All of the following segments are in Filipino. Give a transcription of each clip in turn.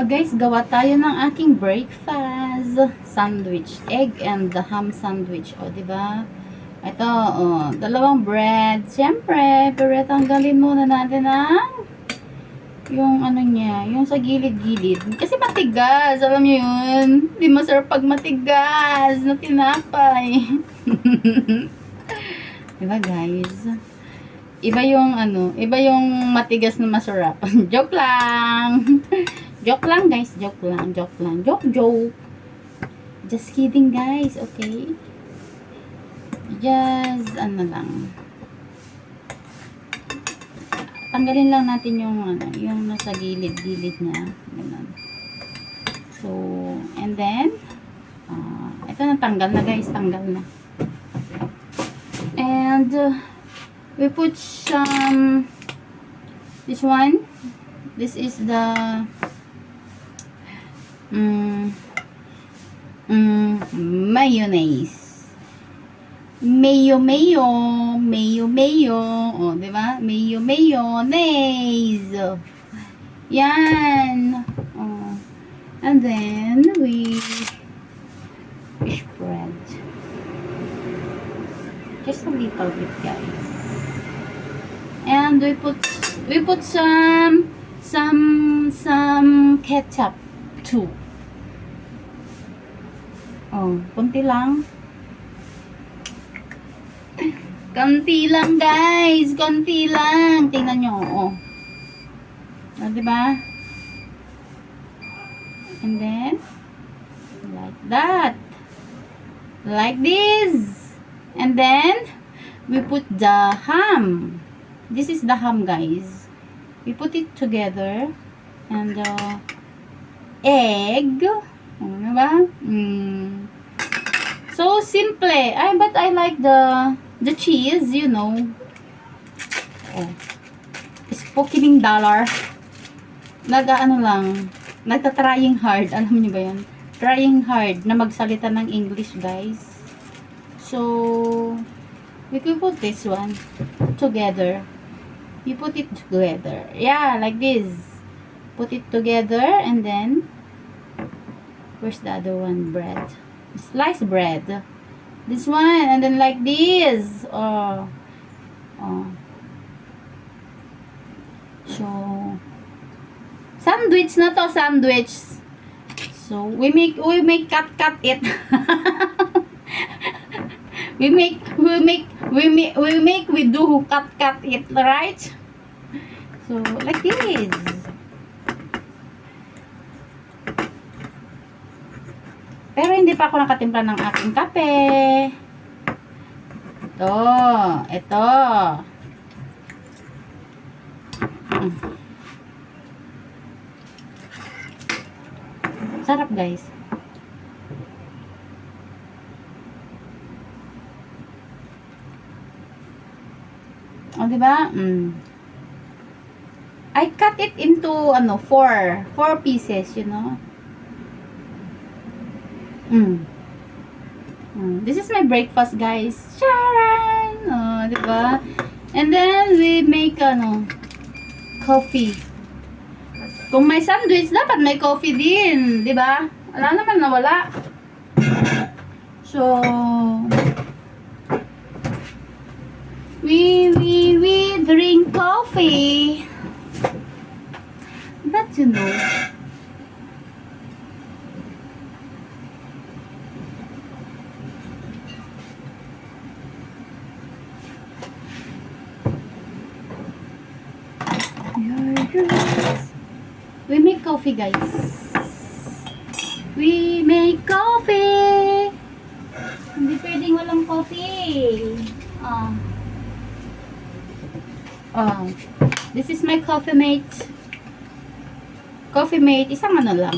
Guys, gawa tayo ng aking breakfast. Sandwich. Egg and the ham sandwich. O, diba? Ito, dalawang bread. Siyempre, pero tanggalin muna natin ang yung ano niya, yung sa gilid-gilid. Kasi matigas. Alam niyo yun? Hindi masarap pag matigas na tinapay. Diba, guys? Iba yung matigas na masarap. Joke lang. Joke lang, guys. Joke lang. Joke. Just kidding, guys. Okay? Just, lang. Tanggalin lang natin yung nasa gilid-gilid niya. Ganun. So, and then, ito na, tanggal na, guys. Tanggal na. And, we put some, this one. This is the, mayonnaise. Mayo. O, diba? Mayonnaise. Yan. Oh. And then, we spread. Just a little bit, guys. And we put some ketchup too. Oh, konti lang. Konti lang, guys. Konti lang. Tingnan nyo. Oh. Diba? And then, like that. Like this. And then, we put the ham. This is the ham, guys. We put it together. And the egg. Diba? So simple. But I like the cheese, you know. Oh. Spokening dollar. Nagta-trying hard. Alam niyo ba yan? Trying hard na magsalita ng English, guys. So, we can put this one together. You put it together. Yeah, like this. Put it together and then, where's the other one? Bread. Sliced bread. This one, and then like this. So, sandwich na to, sandwich. So, we make cut it. we do cut it, right? So, like this. Pero hindi pa ako nakatimpla ng aking kape. Ito. Sarap, guys. O, diba? I cut it into, four pieces, you know. This is my breakfast, guys. Sharon! Diba? And then, we make, coffee. Kung may sandwich, dapat may coffee din. Diba? Wala naman nawala. So, we drink coffee. That's, you know. We make coffee, guys. We make coffee. Hindi pwedeng walang coffee. This is my coffee mate. Coffee mate, isang lang.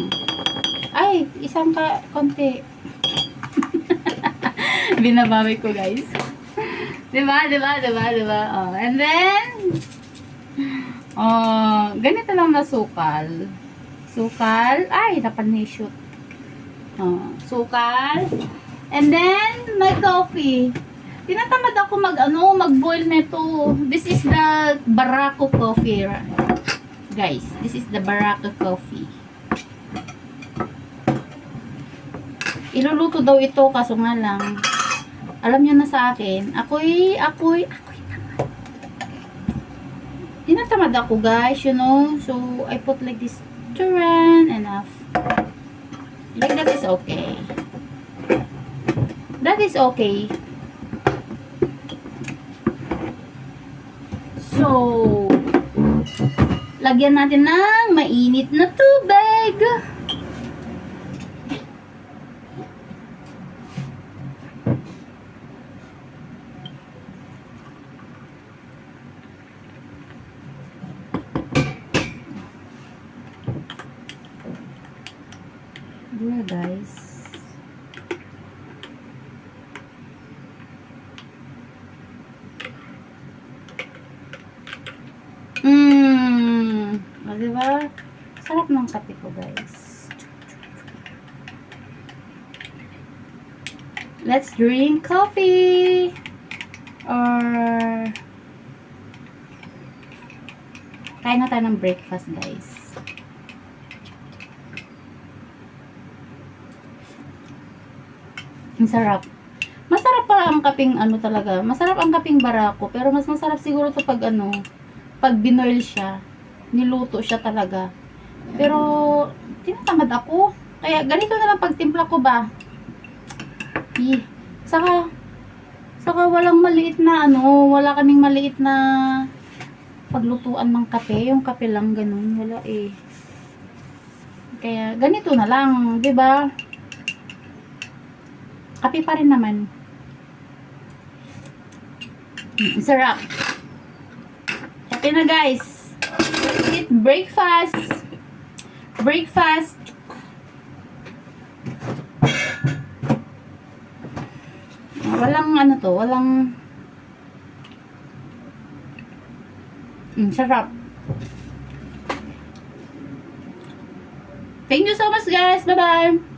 Ay, isang konti. Binabawi ko, guys. Diba? And then, ganito lang na sukal. Ay, dapat na-shoot. Sukal. And then, my coffee. Tinatamad ako mag-boil nito. This is the Barako coffee. Guys, this is the Barako coffee. Iluluto daw ito, kaso nga lang, alam nyo na sa akin, ako'y tamad. Tinatamad ako, guys, you know. So, I put like this, turan, enough. Like that is okay. That is okay. So, lagyan natin ng mainit na tubig. There, guys. O, diba? Sarap ng kape ko, guys. Let's drink coffee. Or kain na tayo ng breakfast, guys. Ang sarap. Masarap pa ang kaping ano talaga. Masarap ang kaping barako. Pero mas masarap siguro to pag ano, pag binoil siya. Niluto siya talaga. Pero, tinatamad ako. Kaya, ganito na lang pagtimpla ko ba. Saka walang maliit na ano, wala kaming maliit na paglutuan ng kape. Yung kape lang, ganun. Wala eh. Kaya, ganito na lang. Diba? Kape pa rin naman. Sarap. Kape na, guys. Eat breakfast. Breakfast. Walang ano to, walang sarap. Thank you so much, guys. Bye-bye.